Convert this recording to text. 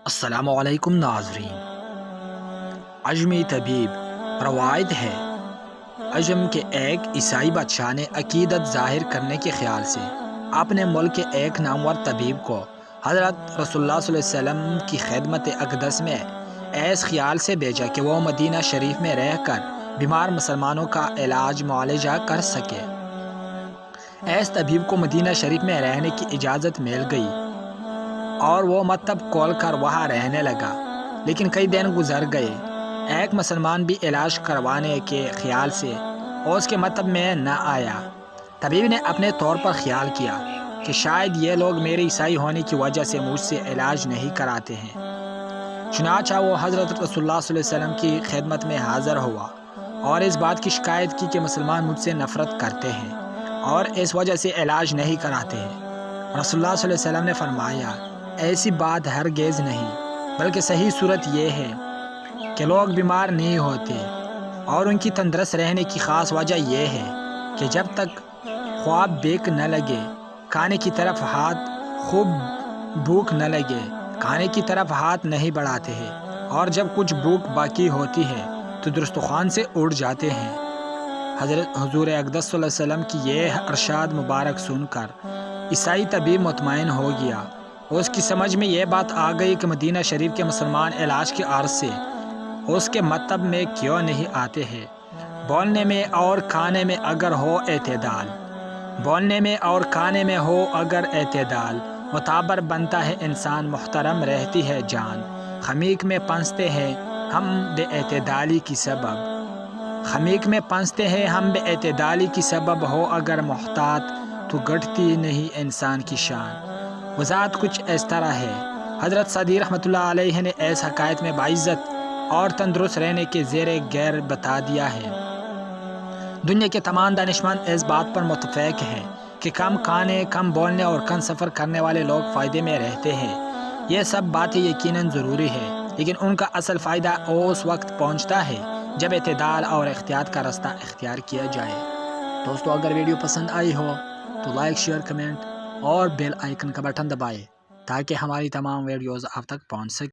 السلام علیکم ناظرین۔ عجمی طبیب روایت ہے عجم کے ایک عیسائی بادشاہ نے عقیدت ظاہر کرنے کے خیال سے اپنے ملک کے ایک نامور طبیب کو حضرت رسول اللہ صلی اللہ علیہ وسلم کی خدمت اقدس میں ایس خیال سے بھیجا کہ وہ مدینہ شریف میں رہ کر بیمار مسلمانوں کا علاج معالجہ کر سکے۔ ایس طبیب کو مدینہ شریف میں رہنے کی اجازت مل گئی اور وہ مکتب کھول کر وہاں رہنے لگا، لیکن کئی دن گزر گئے۔ ایک مسلمان بھی علاج کروانے کے خیال سے اس کے مکتب میں نہ آیا۔ طبیب نے اپنے طور پر خیال کیا کہ شاید یہ لوگ میرے عیسائی ہونے کی وجہ سے مجھ سے علاج نہیں کراتے ہیں۔ چنانچہ وہ حضرت رسول اللہ صلی اللہ علیہ وسلم کی خدمت میں حاضر ہوا اور اس بات کی شکایت کی کہ مسلمان مجھ سے نفرت کرتے ہیں اور اس وجہ سے علاج نہیں کراتے ہیں۔ رسول اللہ صلی اللہ علیہ وسلم نے فرمایا، ایسی بات ہرگز نہیں، بلکہ صحیح صورت یہ ہے کہ لوگ بیمار نہیں ہوتے اور ان کی تندرست رہنے کی خاص وجہ یہ ہے کہ جب تک خواب بیک نہ لگے، کھانے کی طرف ہاتھ خوب بھوک نہ لگے، کھانے کی طرف ہاتھ نہیں بڑھاتے ہیں، اور جب کچھ بھوک باقی ہوتی ہے تو دسترخوان سے اٹھ جاتے ہیں۔ حضرت حضور اقدس صلی اللہ علیہ وسلم کی یہ ارشاد مبارک سن کر عیسائی طبیب مطمئن ہو گیا۔ اس کی سمجھ میں یہ بات آ گئی کہ مدینہ شریف کے مسلمان علاج کے عرض سے اس کے مکتب میں کیوں نہیں آتے ہیں۔ بولنے میں اور کھانے میں اگر ہو اعتدال، بولنے میں اور کھانے میں ہو اگر اعتدال، معتبر بنتا ہے انسان، محترم رہتی ہے جان۔ خمیک میں پنستے ہیں ہم بے اعتدالی کی سبب، خمیک میں پنستے ہیں ہم بے اعتدالی کی سبب، ہو اگر محتاط تو گھٹتی نہیں انسان کی شان۔ وضاحت کچھ اس طرح ہے۔ حضرت سعدی رحمۃ اللہ علیہ نے اس حکایت میں باعزت اور تندرست رہنے کے زیر غیر بتا دیا ہے۔ دنیا کے تمام دانشمند اس بات پر متفق ہیں کہ کم کھانے، کم بولنے اور کم سفر کرنے والے لوگ فائدے میں رہتے ہیں۔ یہ سب باتیں یقیناً ضروری ہے، لیکن ان کا اصل فائدہ اس وقت پہنچتا ہے جب اعتدال اور احتیاط کا راستہ اختیار کیا جائے۔ دوستو، اگر ویڈیو پسند آئی ہو تو لائک، شیئر، کمنٹ اور بیل آئیکن کا بٹن دبائیں تاکہ ہماری تمام ویڈیوز آپ تک پہنچ سکیں۔